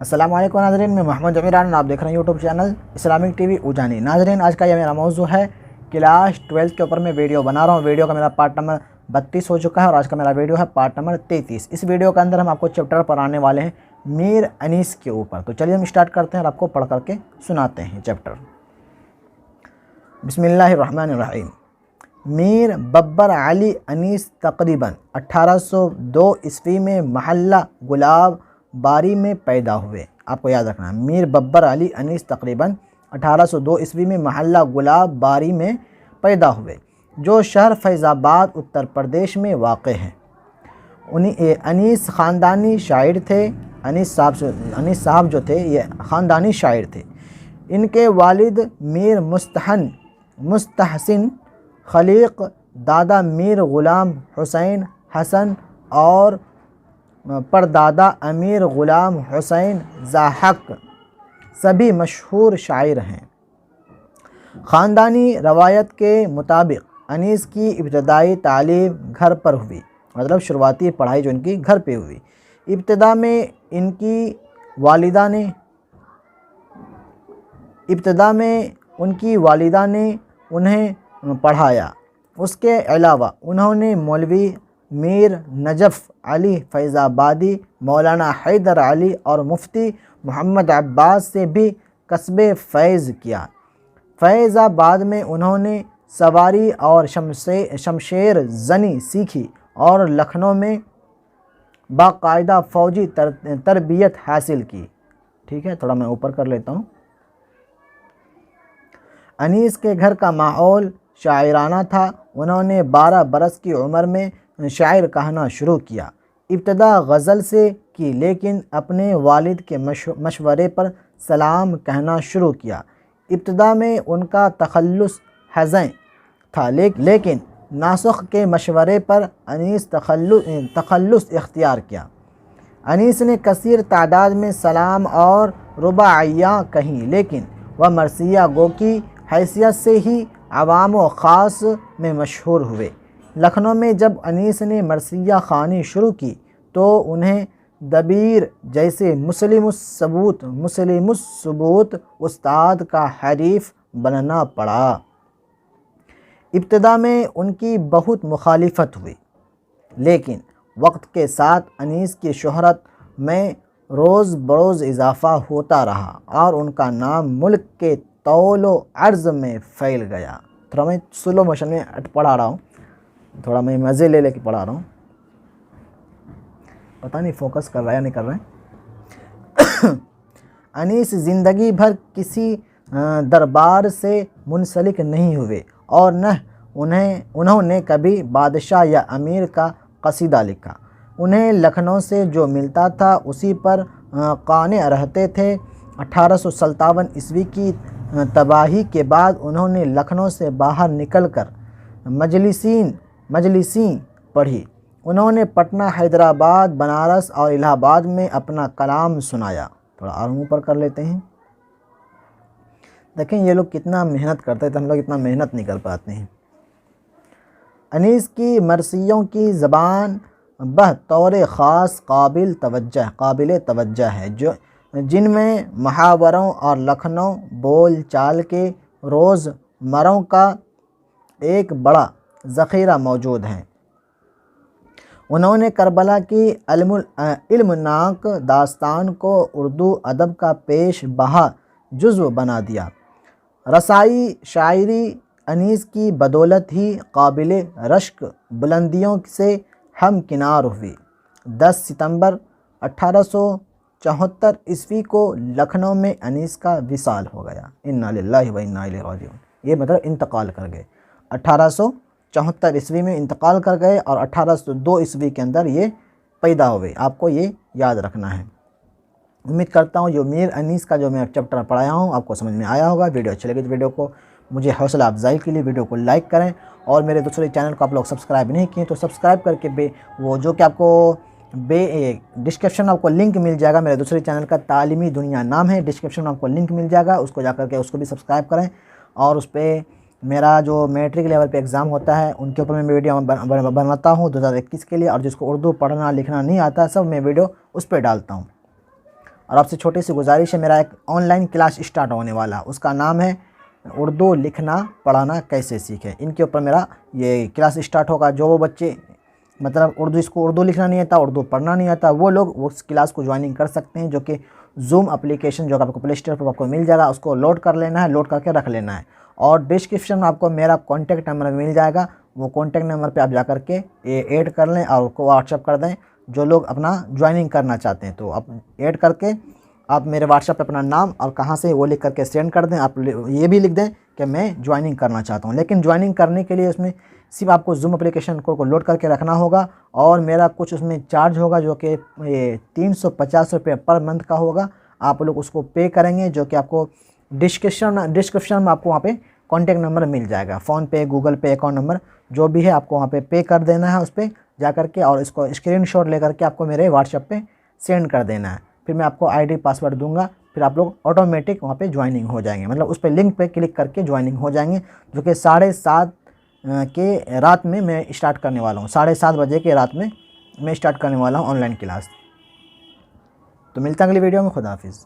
अस्सलामु अलैकुम नाज़रीन, मैं मोहम्मद जमीरान, आप देख रहे हैं यूट्यूब चैनल इस्लामिक टीवी उजानी। नाज़रीन, आज का ये मेरा मौजू है क्लास 12 के ऊपर मैं वीडियो बना रहा हूँ। वीडियो का मेरा पार्ट नंबर 32 हो चुका है और आज का मेरा वीडियो है पार्ट नंबर 33। इस वीडियो के अंदर हम आपको चैप्टर पढ़ाने वाले हैं मीर अनीस के ऊपर। तो चलिए हम स्टार्ट करते हैं और आपको पढ़ करके सुनाते हैं चैप्टर। बिस्मिल्लाहिर्रहमानिर्रहीम। मीर बब्बर अली अनीस तकरीबन 1802 ईस्वी में महल्ला गुलाब बारी में पैदा हुए। आपको याद रखना है, मीर बब्बर अली अनीस तकरीबन 1802 ईस्वी में महल्ला गुलाब बारी में पैदा हुए, जो शहर फैज़ाबाद उत्तर प्रदेश में वाक़ है। अनीस ख़ानदानी शायर थे। अनीस साहब जो थे ये ख़ानदानी शायर थे। इनके वालिद मीर मुस्तहसिन खलीक, दादा मीर ग़ुलाम हुसैन हसन और परदादा अमीर ग़ुलाम हुसैन ज़ाहक सभी मशहूर शायर हैं। ख़ानदानी रवायत के मुताबिक अनीस की इब्तदाई तालीम घर पर हुई, मतलब शुरुआती पढ़ाई जो इनकी घर पे हुई। इब्तदा में उनकी वालिदा ने उन्हें पढ़ाया। उसके अलावा उन्होंने मौलवी मीर नजफ़ अली फैज़ाबादी, मौलाना हैदर अली और मुफ्ती मोहम्मद अब्बास से भी कस्बे फ़ैज़ किया। फैज़ाबाद में उन्होंने सवारी और शमशेर ज़नी सीखी और लखनऊ में बाकायदा फ़ौजी तरबियत हासिल की। ठीक है, थोड़ा मैं ऊपर कर लेता हूँ। अनीस के घर का माहौल शायराना था। उन्होंने 12 बरस की उम्र में शायर कहना शुरू किया। इब्तदा गज़ल से की, लेकिन अपने वालिद के मशवरे पर सलाम कहना शुरू किया। इब्तदा में उनका तखल्लुस हज़ें था, लेकिन नासुख के मशवरे पर अनीस तखल्लुस इख्तियार किया। अनीस ने कसीर तादाद में सलाम और रुबाइयाँ कहीं, लेकिन वह मरसिया गो की हैसियत से ही अवाम व ख़ास में मशहूर हुए। लखनऊ में जब अनीस ने मरसिया ख़ानी शुरू की तो उन्हें दबीर जैसे मुस्लिमुस्सबूत उस्ताद का हरीफ बनना पड़ा। इब्तदा में उनकी बहुत मुखालिफत हुई, लेकिन वक्त के साथ अनीस की शोहरत में रोज़ बरोज़ इजाफ़ा होता रहा और उनका नाम मुल्क के तौलो अर्ज़ में फैल गया। थोड़ा मैं स्लो मोशन में पढ़ा रहा हूँ, थोड़ा मैं मज़े ले लेके पढ़ा रहा हूँ। पता नहीं फोकस कर रहा है या नहीं कर रहा है। अनीस ज़िंदगी भर किसी दरबार से मुंसलिक नहीं हुए और न उन्होंने कभी बादशाह या अमीर का कसीदा लिखा। उन्हें लखनऊ से जो मिलता था उसी पर काने रहते थे। 1857 ईस्वी की तबाही के बाद उन्होंने लखनऊ से बाहर निकलकर मजलिसीं पढ़ी। उन्होंने पटना, हैदराबाद, बनारस और इलाहाबाद में अपना कलाम सुनाया। थोड़ा और ऊपर कर लेते हैं। देखें ये लोग कितना मेहनत करते थे, हम लोग इतना मेहनत नहीं कर पाते हैं। अनीस की मरसियों की ज़बान बतौर ख़ास काबिल तवज्जो है, जिनमें मुहावरों और लखनऊ बोल चाल के रोज़मर्रों का एक बड़ा ज़ख़ीरा मौजूद है। उन्होंने करबला की इल्मनाक दास्तान को उर्दू अदब का पेश बहा जुज़्व बना दिया। रसाई शायरी अनीस की बदौलत ही काबिल रश्क बुलंदियों से हमकिनार हुई। 10 सितंबर 1874 ईस्वी को लखनऊ में अनीस का विसाल हो गया। इन्ना लिल्लाहि व इन्ना इलैहि राजिऊन। ये मतलब इंतकाल कर गए। 1874 ईस्वी में इंतकाल कर गए और 1802 ईस्वी के अंदर ये पैदा हुए। आपको ये याद रखना है। उम्मीद करता हूँ जो मीर अनीस का जो मैं चैप्टर पढ़ाया हूँ आपको समझ में आया होगा। वीडियो अच्छी लगी तो वीडियो को मुझे हौसला अफजाई के लिए वीडियो को लाइक करें और मेरे दूसरे चैनल को आप लोग सब्सक्राइब नहीं किए तो सब्सक्राइब करके वो जो कि आपको डिस्क्रिप्शन में आपको लिंक मिल जाएगा। मेरे दूसरे चैनल का तालीमी दुनिया नाम है, डिस्क्रिप्शन में आपको लिंक मिल जाएगा, उसको जा करके उसको भी सब्सक्राइब करें। और उस पर मेरा जो मैट्रिक लेवल पे एग्ज़ाम होता है उनके ऊपर मैं वीडियो बनाता हूँ 2021 के लिए, और जिसको उर्दू पढ़ना लिखना नहीं आता सब मैं वीडियो उस पर डालता हूँ। और आपसे छोटी सी गुजारिश है, मेरा एक ऑनलाइन क्लास स्टार्ट होने वाला, उसका नाम है उर्दू लिखना पढ़ाना कैसे सीखें। इनके ऊपर मेरा ये क्लास स्टार्ट होगा। जो वो बच्चे मतलब इसको उर्दू लिखना नहीं आता, उर्दू पढ़ना नहीं आता, वो लोग उस क्लास को ज्वाइनिंग कर सकते हैं, जो कि जूम एप्लीकेशन जो आपको प्ले स्टोर पर आपको मिल जाएगा, उसको लोड कर लेना है, लोड करके रख लेना है। और डिस्क्रिप्शन में आपको मेरा कॉन्टैक्ट नंबर मिल जाएगा, वो कॉन्टैक्ट नंबर पे आप जा कर के ऐड कर लें और उसको व्हाट्सअप कर दें। जो लोग अपना ज्वाइनिंग करना चाहते हैं तो आप ऐड करके आप मेरे व्हाट्सएप पे अपना नाम और कहाँ से वो लिख करके सेंड कर दें। आप ये भी लिख दें कि मैं ज्वाइनिंग करना चाहता हूँ। लेकिन ज्वाइनिंग करने के लिए उसमें सिर्फ आपको जूम एप्लीकेशन को लोड करके रखना होगा और मेरा कुछ उसमें चार्ज होगा जो कि 350 रुपये पर मंथ का होगा। आप लोग उसको पे करेंगे, जो कि आपको डिस्क्रिप्शन में आपको वहाँ पे कॉन्टैक्ट नंबर मिल जाएगा। फ़ोनपे, गूगल पे, अकाउंट नंबर जो भी है आपको वहाँ पे कर देना है उस पर जा कर के, और इसको स्क्रीनशॉट लेकर के आपको मेरे व्हाट्सएप पे सेंड कर देना है। फिर मैं आपको आईडी पासवर्ड दूंगा, फिर आप लोग ऑटोमेटिक वहाँ पे ज्वाइनिंग हो जाएंगे। मतलब उस पर लिंक पे क्लिक करके ज्वाइनिंग हो जाएंगे, जो कि 7:30 के रात में मैं स्टार्ट करने वाला हूँ। 7:30 बजे के रात में मैं स्टार्ट करने वाला हूँ ऑनलाइन क्लास। तो मिलता है अगली वीडियो में। खुदा हाफिज़।